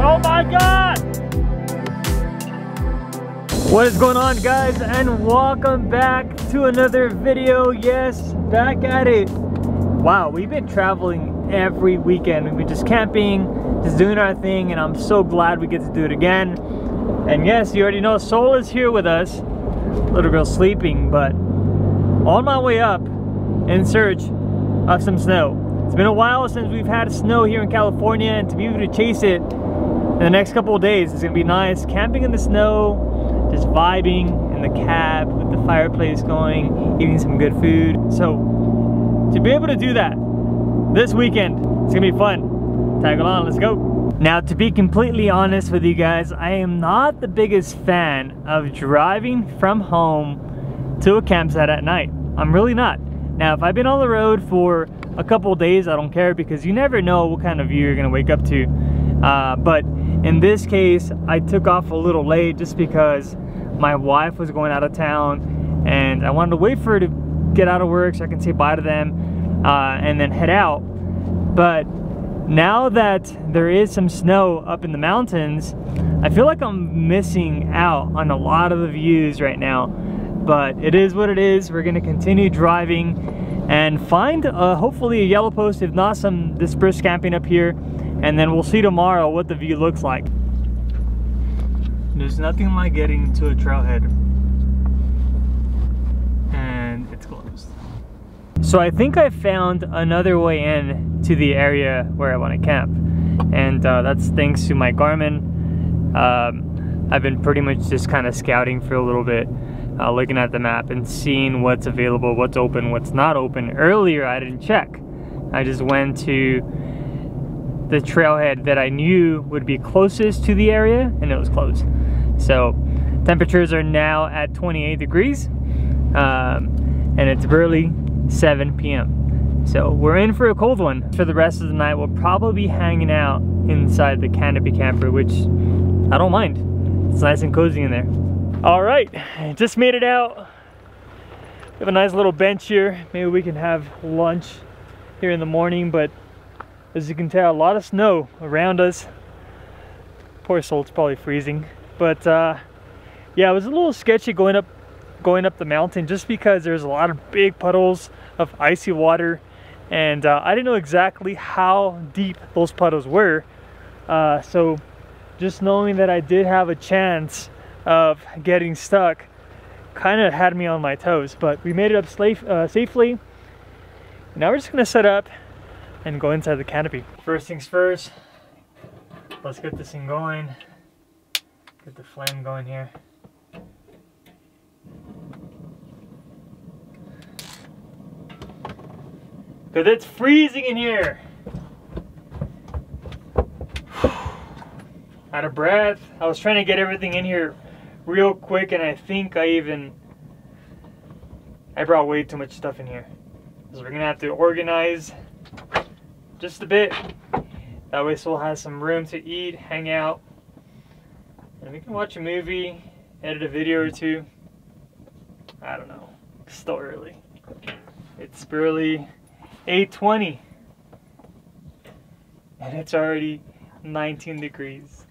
Oh my God! What is going on, guys, and welcome back to another video. Yes, back at it. Wow, we've been traveling every weekend. We've been just camping, just doing our thing, and I'm so glad we get to do it again. And yes, you already know Soul is here with us. Little girl's sleeping, but on my way up in search of some snow. It's been a while since we've had snow here in California, and to be able to chase it in the next couple of days, it's gonna be nice. Camping in the snow, just vibing in the cab with the fireplace going, eating some good food. So to be able to do that this weekend, it's gonna be fun. Tag along, let's go. Now, to be completely honest with you guys, I am not the biggest fan of driving from home to a campsite at night. I'm really not. Now, if I've been on the road for a couple of days, I don't care, because you never know what kind of view you're gonna wake up to. But in this case, I took off a little late just because my wife was going out of town and I wanted to wait for her to get out of work so I can say bye to them and then head out. But now that there is some snow up in the mountains, I feel like I'm missing out on a lot of the views right now. But it is what it is. We're gonna continue driving and find hopefully a yellow post, if not some dispersed camping up here. And then we'll see tomorrow what the view looks like. There's nothing like getting to a trailhead and it's closed. So I think I found another way in to the area where I want to camp. And that's thanks to my Garmin. I've been pretty much just kind of scouting for a little bit, looking at the map and seeing what's available, what's open, what's not open. Earlier I didn't check. I just went to the trailhead that I knew would be closest to the area, and it was closed. So temperatures are now at 28 degrees and it's barely 7 p.m. So we're in for a cold one. For the rest of the night, we'll probably be hanging out inside the canopy camper, which I don't mind. It's nice and cozy in there. All right, just made it out. We have a nice little bench here. Maybe we can have lunch here in the morning, but as you can tell, a lot of snow around us. Poor Soul, it's probably freezing. But yeah, it was a little sketchy going up the mountain just because there's a lot of big puddles of icy water, and I didn't know exactly how deep those puddles were. So just knowing that I did have a chance of getting stuck kind of had me on my toes. But we made it up safely. Now we're just gonna set up and go inside the canopy. First things first, let's get this thing going. Get the flame going here. Cause it's freezing in here. Out of breath. I was trying to get everything in here real quick, and I think I brought way too much stuff in here. So we're gonna have to organize just a bit. That way Soul has some room to eat, hang out, and we can watch a movie, edit a video or two. I don't know, it's still early. It's barely 8:20 and it's already 19 degrees.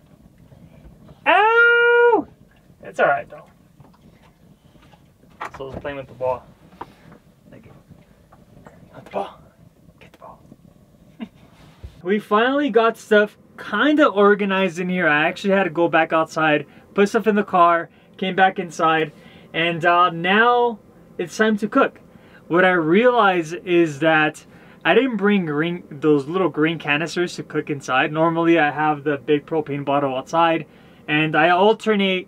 Ow! It's alright though. Soul's playing with the ball. Like it. Not the ball. Get the ball. We finally got stuff kind of organized in here. I actually had to go back outside, put stuff in the car, came back inside, and now it's time to cook. What I realized is that I didn't bring those little green canisters to cook inside. Normally I have the big propane bottle outside, and I alternate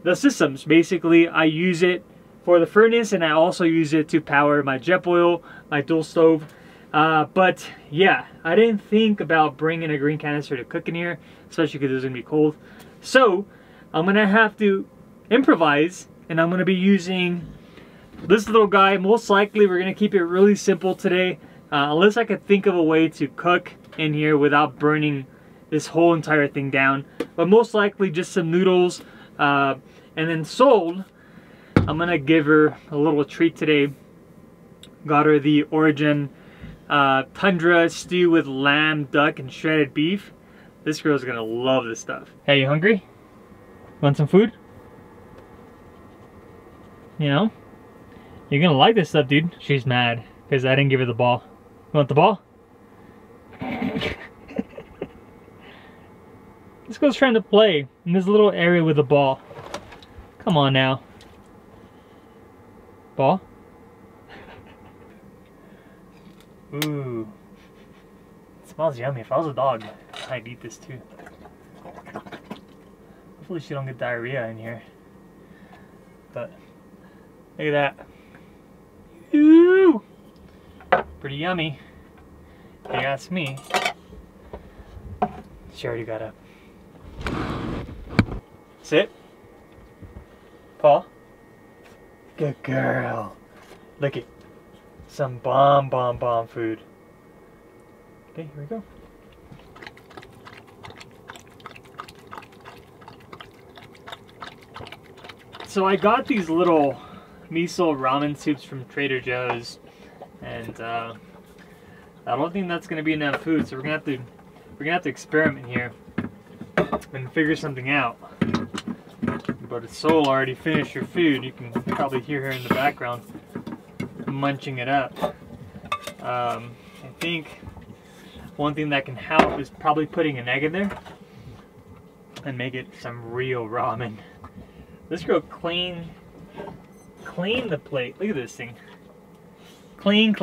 the systems. Basically, I use it for the furnace, and I also use it to power my Jetboil, my dual stove. But yeah, I didn't think about bringing a green canister to cook in here, especially because it's gonna be cold. So I'm gonna have to improvise, and I'm gonna be using this little guy. Most likely we're gonna keep it really simple today, unless I could think of a way to cook in here without burning this whole entire thing down. But most likely just some noodles, and then Soul, I'm gonna give her a little treat today. Got her the Origin Tundra stew with lamb, duck, and shredded beef. This girl's gonna love this stuff. Hey, you hungry? Want some food? You know? You're gonna like this stuff, dude. She's mad because I didn't give her the ball. You want the ball? This girl's trying to play in this little area with the ball. Come on now. Ball? Ooh. It smells yummy. If I was a dog, I'd eat this too. Hopefully she don't get diarrhea in here. But look at that. Ooh! Pretty yummy. If you ask me. She already got up. Sit. Paw. Good girl. Look at some bomb food. Okay, here we go. So I got these little miso ramen soups from Trader Joe's, and I don't think that's gonna be enough food. So we're gonna have to experiment here and figure something out. But Soul already finished her food. You can probably hear her in the background munching it up. I think one thing that can help is probably putting an egg in there and make it some real ramen. This girl clean the plate. Look at this thing. Clean.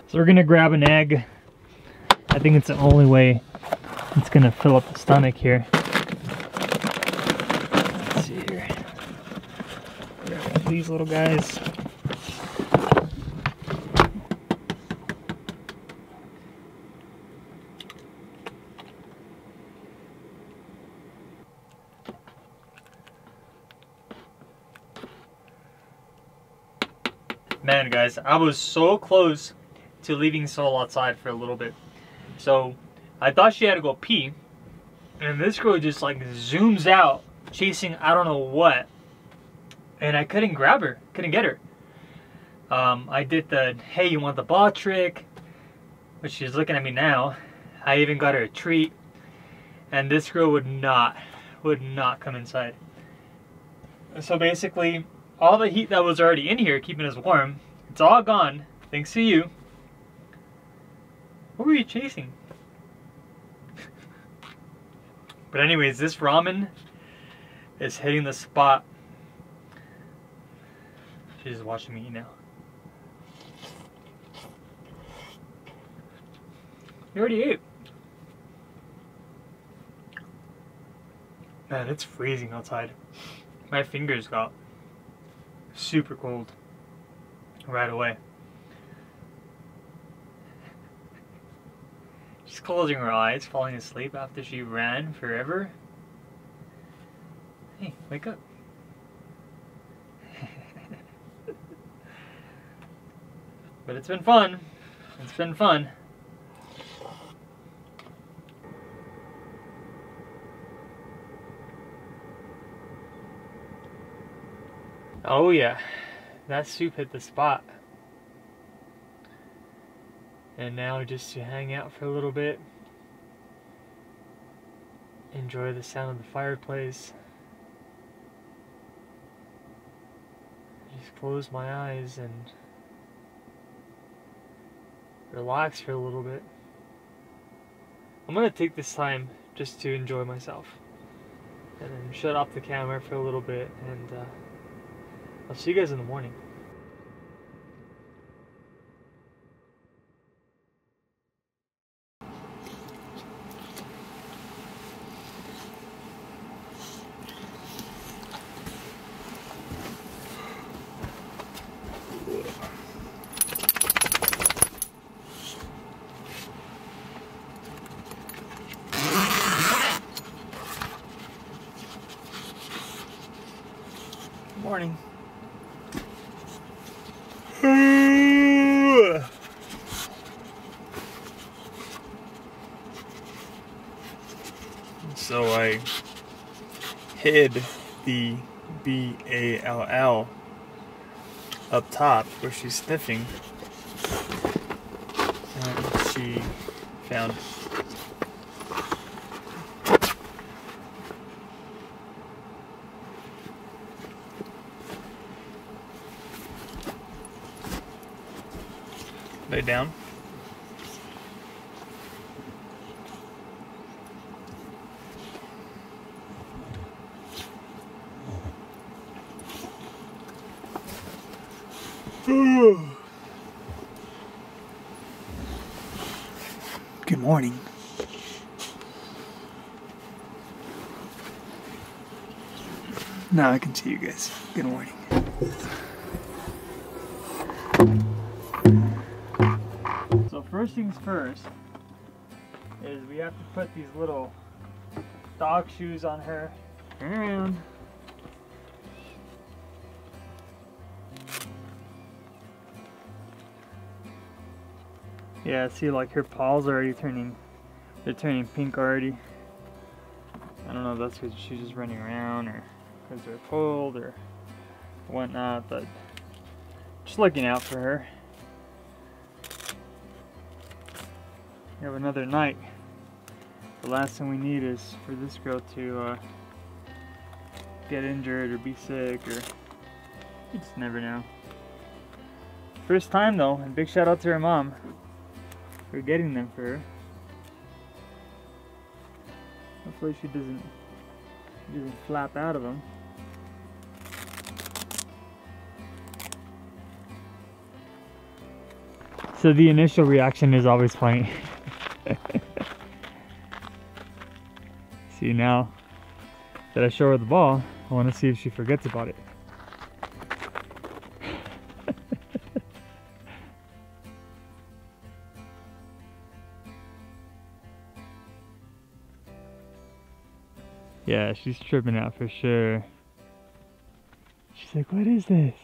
So we're gonna grab an egg. I think it's the only way it's gonna fill up the stomach here. Let's see here. Grab these little guys. Man, guys, I was so close to leaving Soul outside for a little bit. So I thought she had to go pee, and this girl just like zooms out chasing I don't know what, and I couldn't grab her, couldn't get her. I did the hey, you want the ball trick, but she's looking at me now. I even got her a treat, and this girl would not come inside. So basically all the heat that was already in here keeping us warm, it's all gone thanks to you. What were you chasing? But anyways, this ramen is hitting the spot. She's just watching me eat now. You already ate. Man, it's freezing outside. My fingers got super cold right away. She's closing her eyes, falling asleep after she ran forever. Hey, wake up. But it's been fun. It's been fun. Oh yeah, that soup hit the spot. And now just to hang out for a little bit, enjoy the sound of the fireplace, just close my eyes and relax for a little bit. I'm gonna take this time just to enjoy myself and then shut off the camera for a little bit, and I'll see you guys in the morning. Morning. So I hid the B-A-L-L up top where she's sniffing, and she found it. Lay down. Good morning. Now I can see you guys. Good morning. So first things first is we have to put these little dog shoes on her. Turn around. Yeah, see, like her paws are already they're turning pink already. I don't know if that's because she's just running around or because they're cold or whatnot, but just looking out for her. We have another night. The last thing we need is for this girl to get injured or be sick, or you just never know. First time though, and big shout out to her mom for getting them for her. Hopefully she doesn't flap out of them. So the initial reaction is always funny. See, now that I show her the ball, I want to see if she forgets about it. Yeah, she's tripping out for sure. She's like, what is this?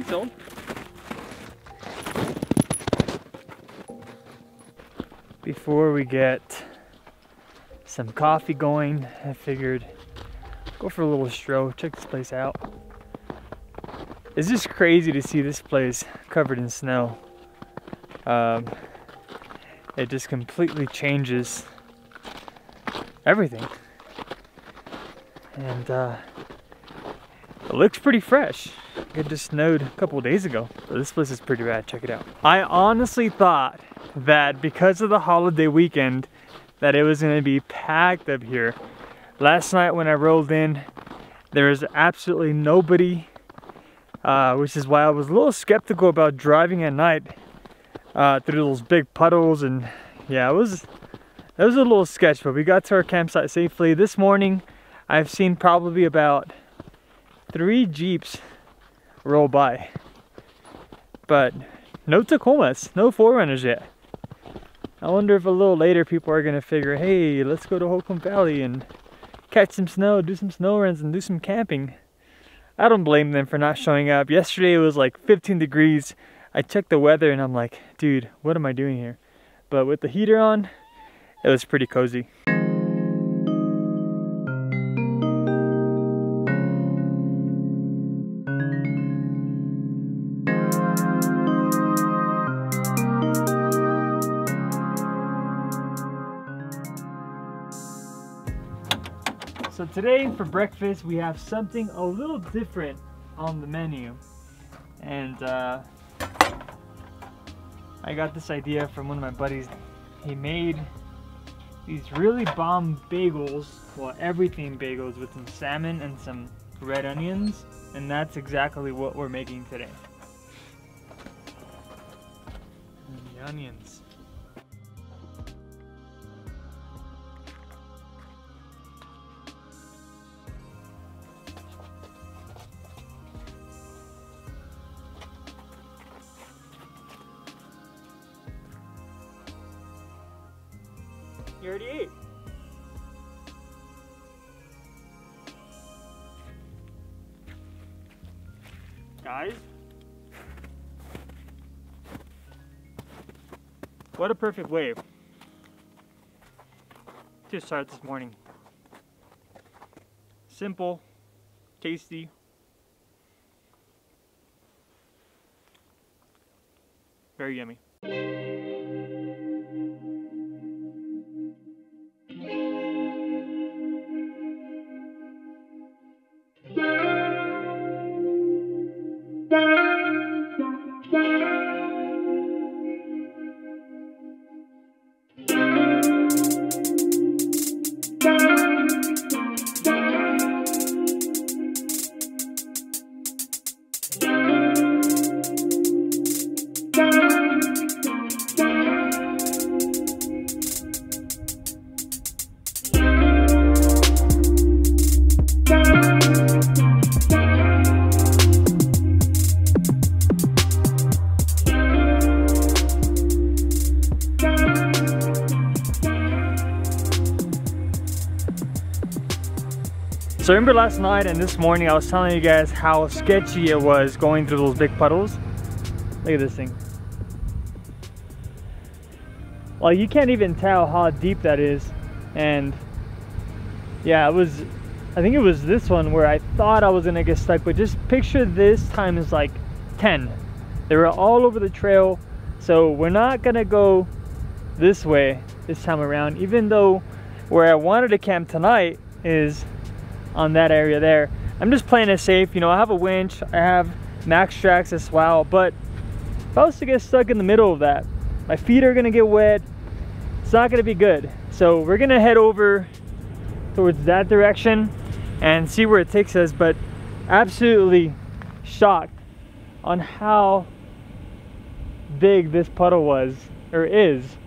So before we get some coffee going, I figured go for a little stroll, check this place out. It's just crazy to see this place covered in snow. It just completely changes everything, and it looks pretty fresh. It just snowed a couple of days ago, so this place is pretty bad. Check it out. I honestly thought that because of the holiday weekend that it was going to be packed up here. Last night when I rolled in, there was absolutely nobody, which is why I was a little skeptical about driving at night through those big puddles, and yeah, it was a little sketch, but we got to our campsite safely. This morning I've seen probably about 3 Jeeps roll by, but no Tacomas, no 4Runners yet. I wonder if a little later people are gonna figure, hey, let's go to Holcomb Valley and catch some snow, do some snow runs, and do some camping. I don't blame them for not showing up. Yesterday it was like 15 degrees. I checked the weather and I'm like, dude, what am I doing here? But with the heater on, it was pretty cozy. So today for breakfast we have something a little different on the menu, and I got this idea from one of my buddies. He made these really bomb bagels, well, everything bagels, with some salmon and some red onions. And that's exactly what we're making today. And the onions. You already ate. Guys, what a perfect way to start this morning. Simple, tasty, very yummy. So remember last night and this morning I was telling you guys how sketchy it was going through those big puddles. Look at this thing. Well, you can't even tell how deep that is. And yeah, I think it was this one where I thought I was gonna get stuck, but just picture this times like 10. They were all over the trail. So we're not gonna go this way this time around, even though where I wanted to camp tonight is on that area there. I'm just playing it safe. You know, I have a winch, I have MAXTRAX as well, but if I was to get stuck in the middle of that, my feet are gonna get wet. It's not gonna be good. So we're gonna head over towards that direction and see where it takes us, but absolutely shocked on how big this puddle was, or is.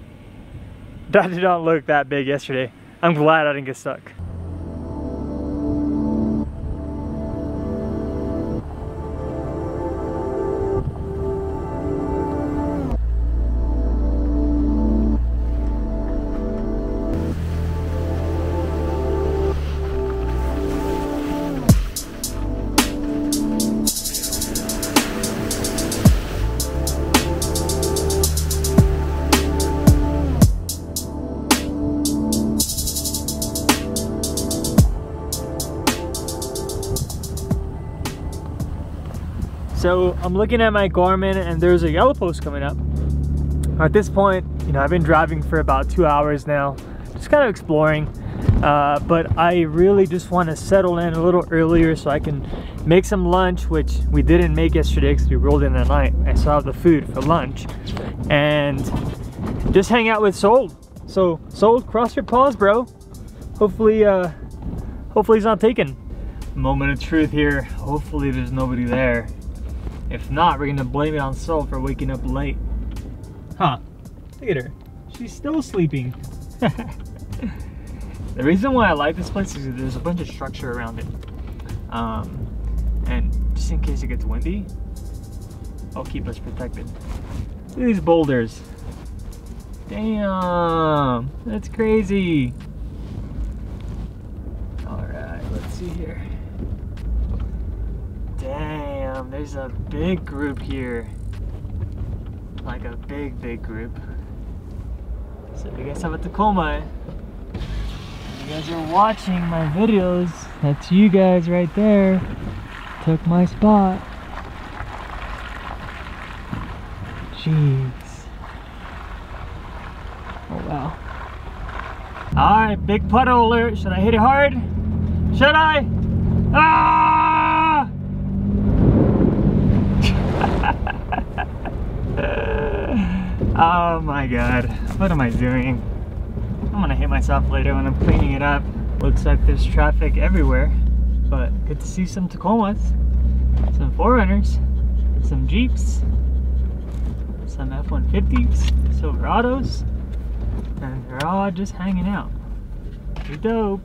That did not look that big yesterday. I'm glad I didn't get stuck. So I'm looking at my Garmin and there's a yellow post coming up. At this point, you know, I've been driving for about 2 hours now, just kind of exploring, but I really just want to settle in a little earlier so I can make some lunch, which we didn't make yesterday because we rolled in at night. I still have the food for lunch, and just hang out with Soul. So Soul, cross your paws, bro. Hopefully he's not taken. Moment of truth here. Hopefully there's nobody there. If not, we're gonna blame it on Soul for waking up late. Huh, look at her. She's still sleeping. The reason why I like this place is that there's a bunch of structure around it. And just in case it gets windy, I'll keep us protected. Look at these boulders. Damn, that's crazy. All right, let's see here. Damn, there's a big group here. Like a big group. So if you guys have a Tacoma, you guys are watching my videos, that's you guys right there. Took my spot. Jeez. Oh wow. Alright, big puddle alert. Should I hit it hard? Should I? Ah! Oh my god, what am I doing? I'm gonna hit myself later when I'm cleaning it up. Looks like there's traffic everywhere, but good to see some Tacomas. some 4Runners, some Jeeps, some F-150s, Silverados, and they're all just hanging out. Pretty dope.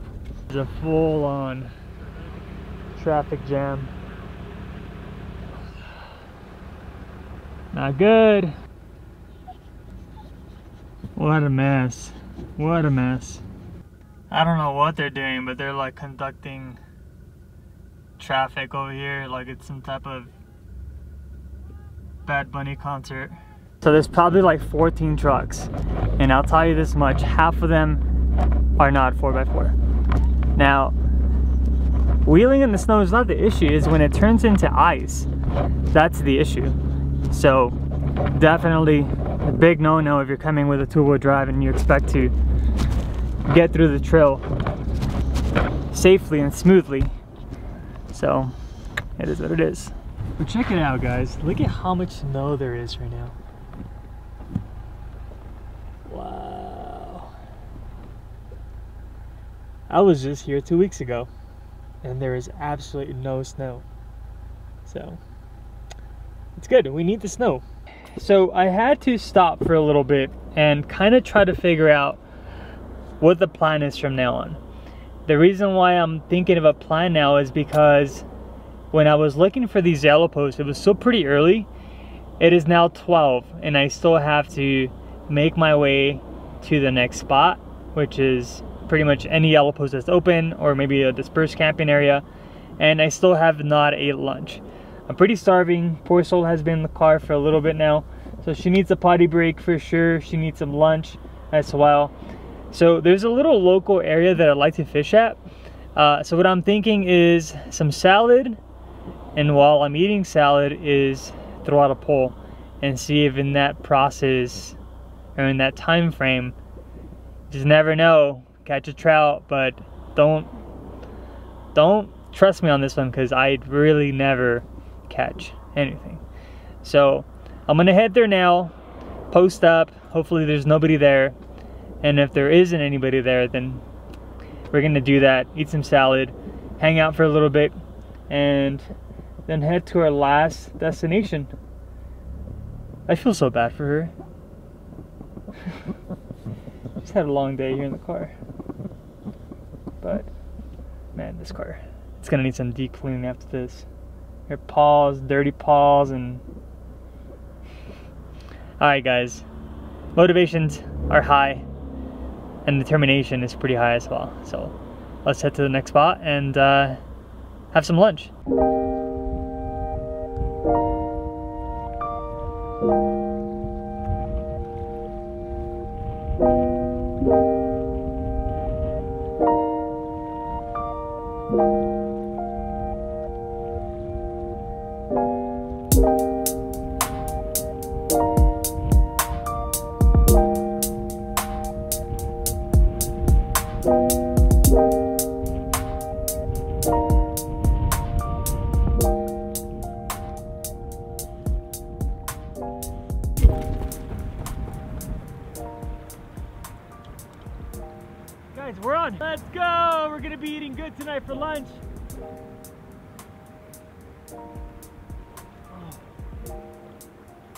There's a full-on traffic jam. Not good. What a mess. What a mess. I don't know what they're doing, but they're like conducting traffic over here like it's some type of Bad Bunny concert. So there's probably like 14 trucks, and I'll tell you this much, half of them are not 4x4. Now, wheeling in the snow is not the issue, is when it turns into ice. That's the issue. So definitely a big no-no if you're coming with a two-wheel drive and you expect to get through the trail safely and smoothly. So it is what it is. But check it out, guys. Look at how much snow there is right now. Wow. I was just here 2 weeks ago and there is absolutely no snow. So it's good. We need the snow. So I had to stop for a little bit and kind of try to figure out what the plan is from now on. The reason why I'm thinking of a plan now is because when I was looking for these yellow posts, it was still pretty early. It is now 12 and I still have to make my way to the next spot, which is pretty much any yellow post that's open or maybe a dispersed camping area, and I still have not ate lunch. I'm pretty starving. Poor soul has been in the car for a little bit now, so she needs a potty break for sure. She needs some lunch as well. So there's a little local area that I'd like to fish at. So what I'm thinking is some salad, and while I'm eating salad is throw out a pole and see if in that process or in that time frame, just never know, catch a trout. But don't trust me on this one because I really never catch anything. So I'm gonna head there now, post up, hopefully there's nobody there. And if there isn't anybody there, then we're gonna do that, eat some salad, hang out for a little bit, and then head to our last destination. I feel so bad for her. Just had a long day here in the car. But, man, this car, it's gonna need some deep cleaning after this. Her paws, dirty paws, and... Alright guys, motivations are high. And determination is pretty high as well. So let's head to the next spot and have some lunch. Guys, we're on. Let's go. We're gonna be eating good tonight for lunch. Oh.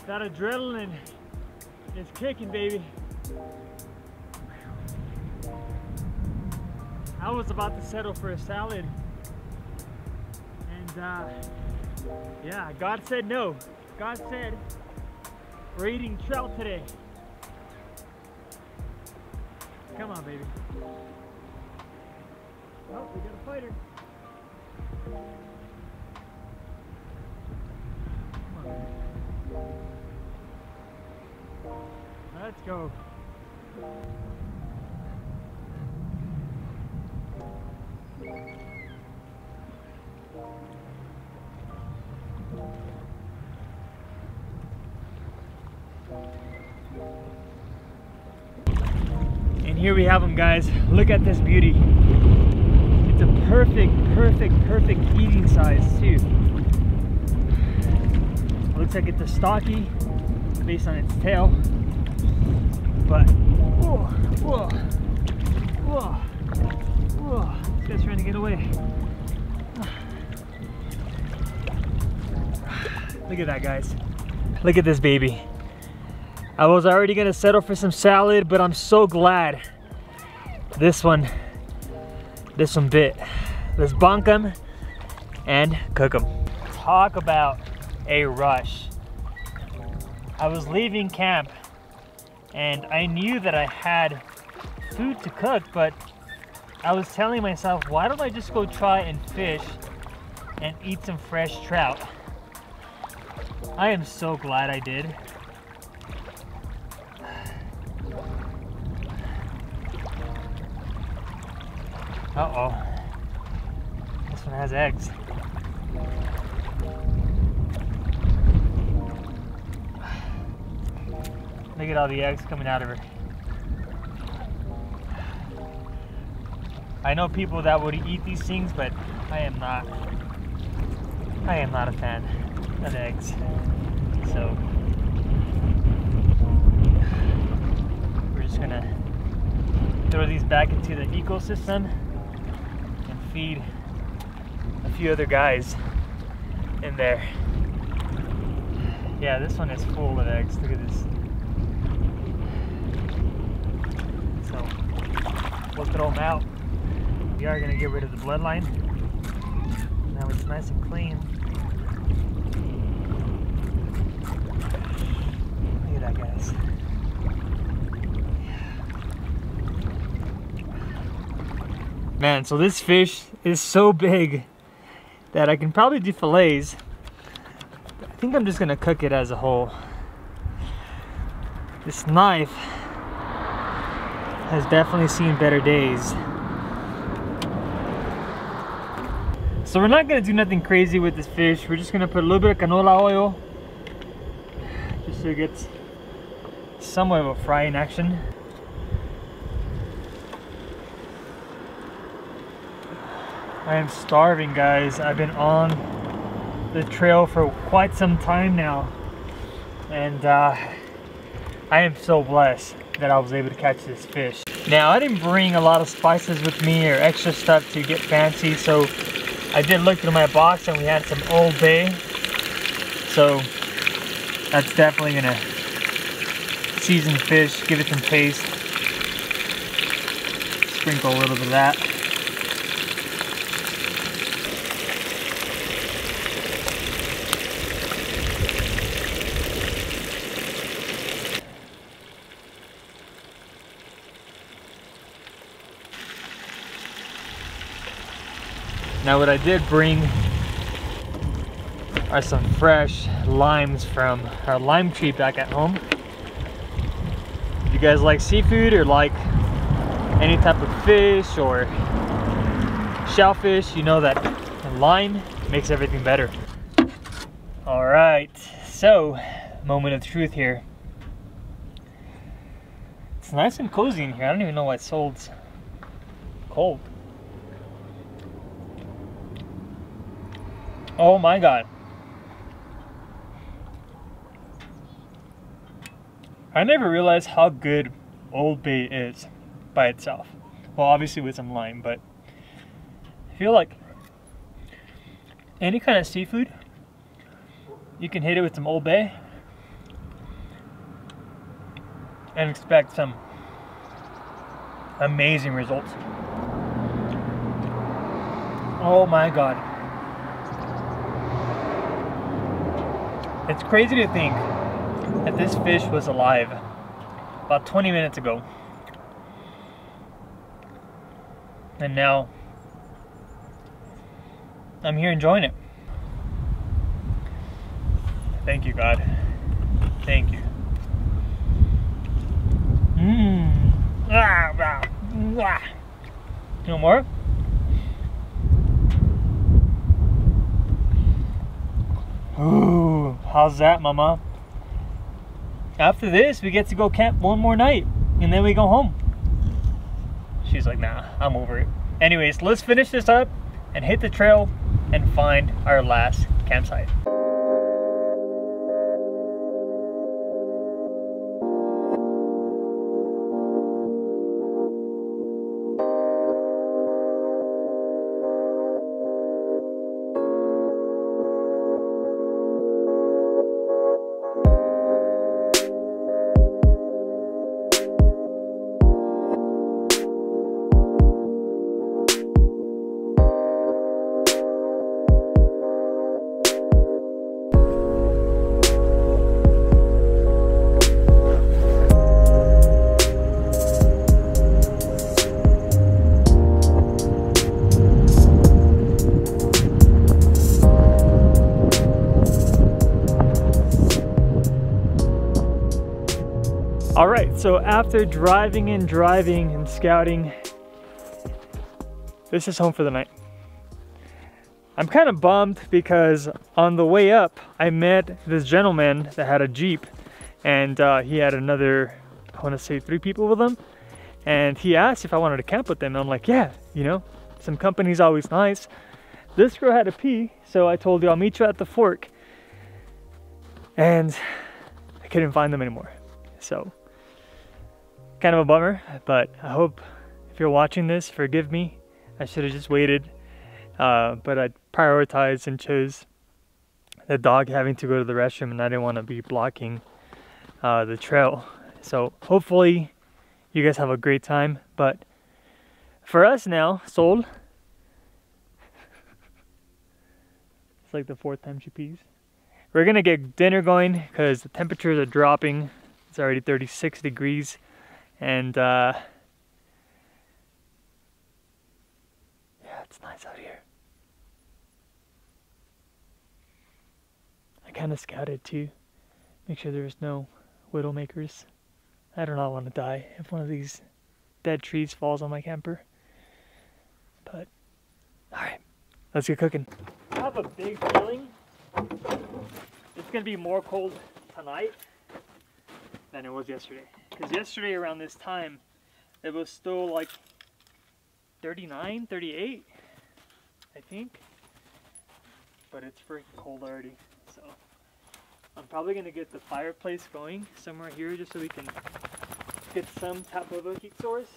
That adrenaline is kicking, baby. I was about to settle for a salad, and yeah, God said no. God said we're eating trout today. Come on, baby. Oh, we got a fighter. Come on, baby. Let's go. And here we have them, guys. Look at this beauty. It's a perfect eating size too. Looks like it's a stocky based on its tail, but whoa, whoa, whoa, whoa. This guy's trying to get away. Look at that, guys. Look at this baby. I was already gonna settle for some salad, but I'm so glad this one bit. Let's bunk them and cook them. Talk about a rush. I was leaving camp and I knew that I had food to cook, but I was telling myself, why don't I just go try and fish and eat some fresh trout? I am so glad I did. Uh-oh. This one has eggs. Look at all the eggs coming out of her. I know people that would eat these things, but I am not a fan of eggs. So we're just gonna throw these back into the ecosystem and feed a few other guys in there. Yeah, this one is full of eggs. Look at this. So we'll throw them out. We are gonna get rid of the bloodline. Now it's nice and clean. Look at that, guys. Man, so this fish is so big that I can probably do fillets. I think I'm just gonna cook it as a whole. This knife has definitely seen better days. So we're not gonna do nothing crazy with this fish. We're just gonna put a little bit of canola oil just so it gets somewhat of a frying action. I am starving, guys. I've been on the trail for quite some time now, and I am so blessed that I was able to catch this fish. Now, I didn't bring a lot of spices with me or extra stuff to get fancy, so I did look through my box and we had some Old Bay, so that's definitely gonna season fish, give it some taste. Sprinkle a little bit of that. Now what I did bring are some fresh limes from our lime tree back at home. If you guys like seafood or like any type of fish or shellfish, you know that lime makes everything better. All right, so moment of truth here. It's nice and cozy in here. I don't even know why it's so cold. Oh my God. I never realized how good Old Bay is by itself. Well, obviously with some lime, but I feel like any kind of seafood, you can hit it with some Old Bay and expect some amazing results. Oh my God. It's crazy to think that this fish was alive about 20 minutes ago. And now I'm here enjoying it. Thank you, God. Thank you. No more? Ooh, how's that, mama? After this, we get to go camp one more night, and then we go home. She's like, nah, I'm over it. Anyways, let's finish this up and hit the trail and find our last campsite. All right, so after driving and scouting, this is home for the night. I'm kind of bummed because on the way up, I met this gentleman that had a Jeep, and he had another, I want to say 3 people with him, and he asked if I wanted to camp with them. And I'm like, yeah, you know, some company's always nice. This girl had to pee, so I told you I'll meet you at the fork, and I couldn't find them anymore. So kind of a bummer, but I hope if you're watching this, forgive me. I should have just waited, but I prioritized and chose the dog having to go to the restroom, and I didn't want to be blocking the trail. So hopefully you guys have a great time, but for us now, Sol, it's like the 4th time she pees. We're gonna get dinner going because the temperatures are dropping. It's already 36 degrees, and yeah, it's nice out here. I kind of scouted too, make sure there's no widowmakers. I do not want to die if one of these dead trees falls on my camper. But alright, let's get cooking. I have a big feeling it's gonna be more cold tonight than it was yesterday. Because yesterday around this time, it was still like 39, 38, I think. But it's freaking cold already. So I'm probably gonna get the fireplace going somewhere here just so we can get some type of a heat source.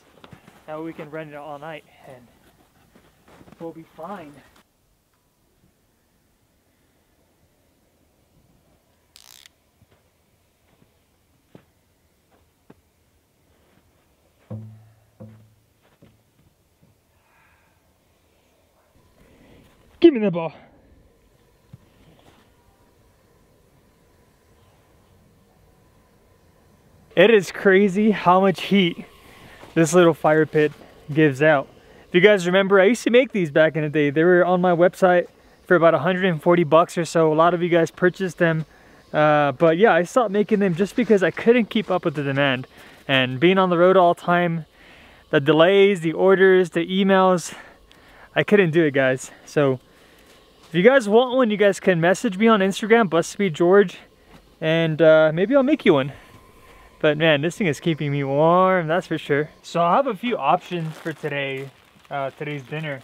That way we can run it all night and we'll be fine. Give me the ball. It is crazy how much heat this little fire pit gives out. If you guys remember, I used to make these back in the day. They were on my website for about 140 bucks or so. A lot of you guys purchased them. But yeah, I stopped making them just because I couldn't keep up with the demand. And being on the road all the time, the delays, the orders, the emails, I couldn't do it, guys. So if you guys want one, you guys can message me on Instagram, BuzzFeedGeorge, and maybe I'll make you one. But man, this thing is keeping me warm, that's for sure. So I have a few options for today, today's dinner.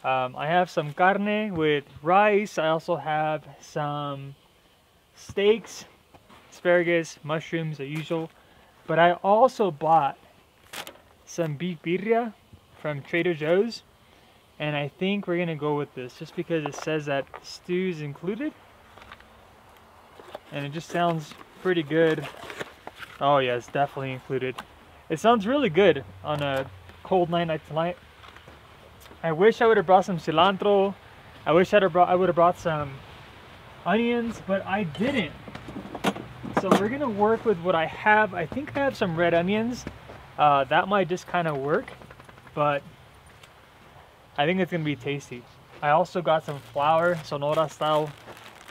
I have some carne with rice. I also have some steaks, asparagus, mushrooms, the usual. But I also bought some beef birria from Trader Joe's. And I think we're gonna go with this just because it says that stew's included. And it just sounds pretty good. Oh yeah, it's definitely included. It sounds really good on a cold night like tonight. I wish I would have brought some cilantro. I wish I would have brought some onions, but I didn't. So we're gonna work with what I have. I think I have some red onions. That might just kind of work, but I think it's gonna be tasty. I also got some flour, Sonora style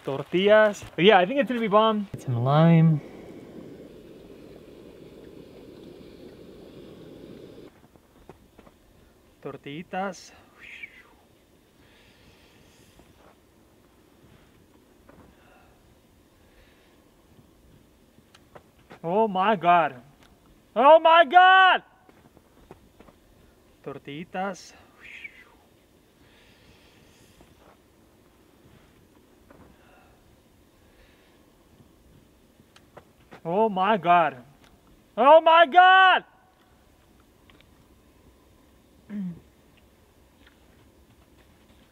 tortillas. But yeah, I think it's gonna be bomb. Get some lime. Tortillitas. Oh my God. Oh my God! Tortillitas. Oh my God. Oh my God!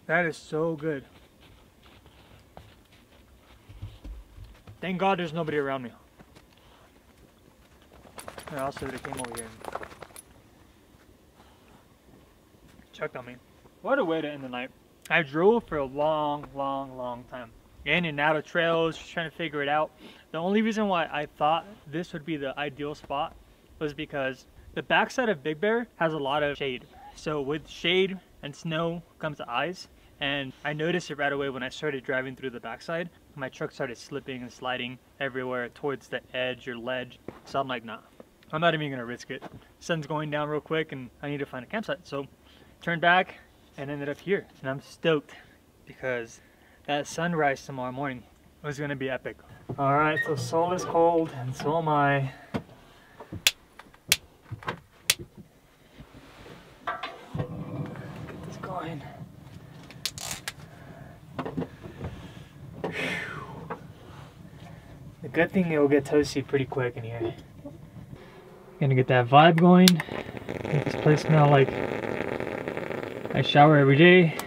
That is so good. Thank God there's nobody around me. Or else they would have came over here and checked on me. What a way to end the night. I drove for a long time. In and out of trails, just trying to figure it out. The only reason why I thought this would be the ideal spot was because the backside of Big Bear has a lot of shade. So with shade and snow comes the ice. And I noticed it right away when I started driving through the backside. My truck started slipping and sliding everywhere towards the edge or ledge. So I'm like, nah, I'm not even gonna risk it. Sun's going down real quick and I need to find a campsite. So turned back and ended up here. And I'm stoked because that sunrise tomorrow morning was gonna be epic. All right, so Seoul is cold and so am I. Get this going. The good thing it will get toasty pretty quick in here. Gonna get that vibe going. Make this place smell like I shower every day.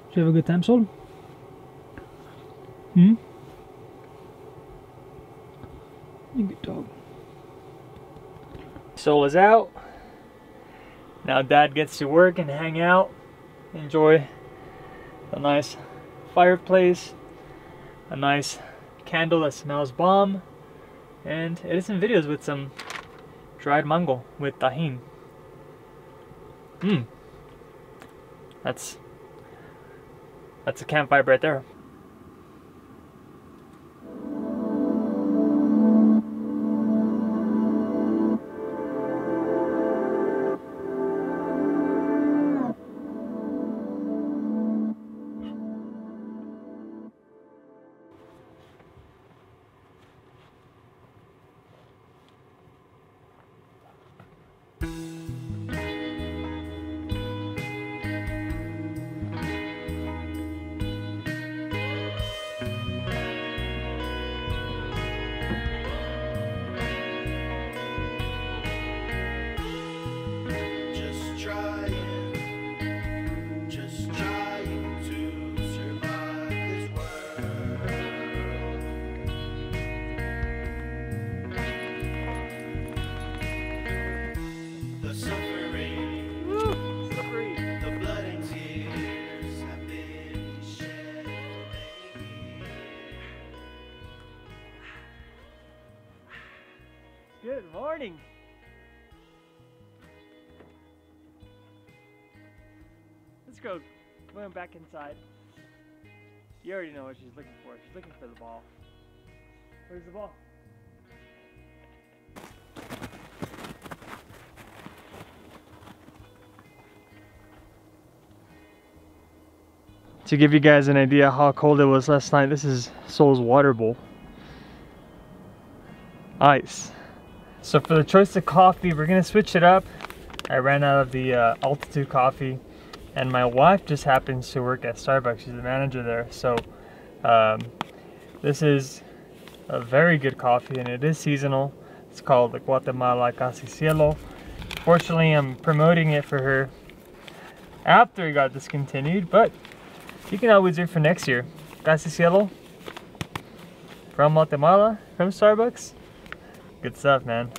Did you have a good time, Seoul? Hmm? You good dog. Seoul is out. Now Dad gets to work and hang out, enjoy a nice fireplace, a nice candle that smells bomb, and edit some videos with some dried mango with tahini. That's a campfire right there. Good morning. Let's go. Going back inside. You already know what she's looking for. She's looking for the ball. Where's the ball? To give you guys an idea how cold it was last night, this is Seoul's water bowl. Ice. So for the choice of coffee, we're gonna switch it up. I ran out of the Altitude coffee, and my wife just happens to work at Starbucks. She's the manager there. So this is a very good coffee, and it is seasonal. It's called the Guatemala Casi Cielo. Fortunately, I'm promoting it for her after it got discontinued, but you can always do it for next year. Casi Cielo from Guatemala, from Starbucks. Good stuff, man.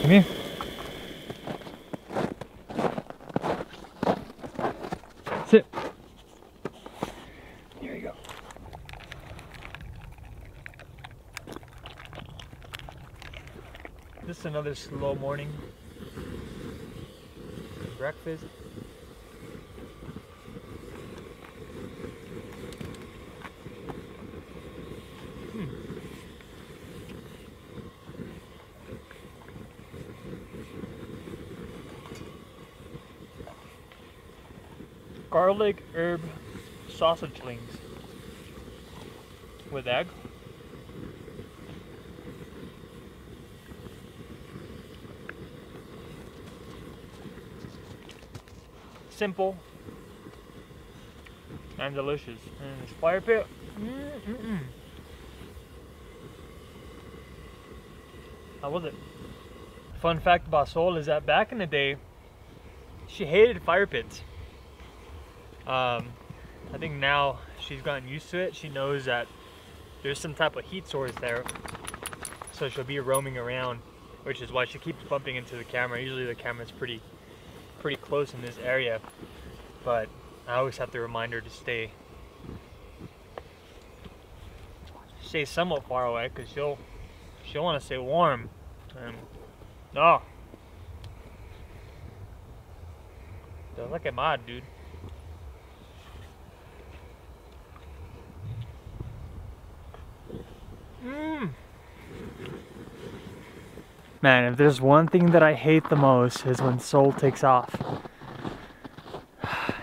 Come here. Sit. Here you go. Just another slow morning. Breakfast. Garlic herb sausage links with egg. Simple and delicious. And this fire pit. How was it? Fun fact about Seoul is that back in the day, she hated fire pits. I think now she's gotten used to it. She knows that there's some type of heat source there. so she'll be roaming around, which is why she keeps bumping into the camera. Usually the camera's pretty close in this area, but I always have to remind her to stay somewhat far away, because she'll want to stay warm. No, don't look at Mod, dude. Man, if there's one thing that I hate the most is when Soul takes off.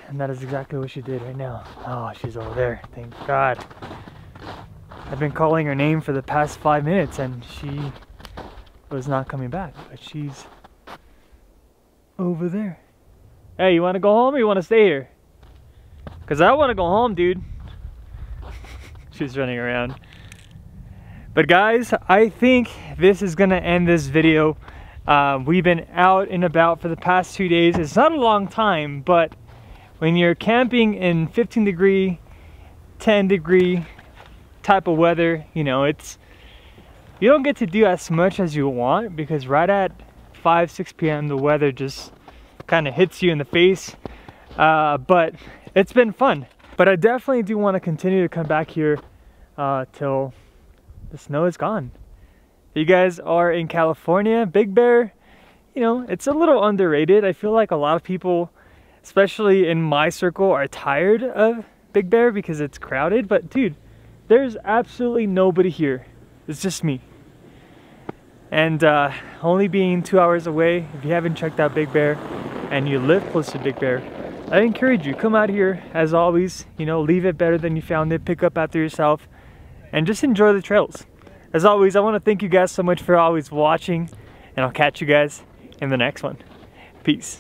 And that is exactly what she did right now. Oh, she's over there, thank God. I've been calling her name for the past 5 minutes and she was not coming back, but she's over there. Hey, you want to go home or you want to stay here? Because I want to go home, dude. She's running around. But guys, I think this is gonna end this video. We've been out and about for the past 2 days. It's not a long time, but when you're camping in 15 degree, 10 degree type of weather, you know, you don't get to do as much as you want, because right at 5-6 p.m. the weather just kind of hits you in the face. But it's been fun. But I definitely do want to continue to come back here till the snow is gone. If you guys are in California, Big Bear, you know, it's a little underrated. I feel like a lot of people, especially in my circle, are tired of Big Bear because it's crowded. But dude, there's absolutely nobody here. It's just me. And only being 2 hours away, if you haven't checked out Big Bear and you live close to Big Bear, I encourage you, come out here. As always, you know, leave it better than you found it. Pick up after yourself and just enjoy the trails. As always, I want to thank you guys so much for always watching, and I'll catch you guys in the next one. Peace.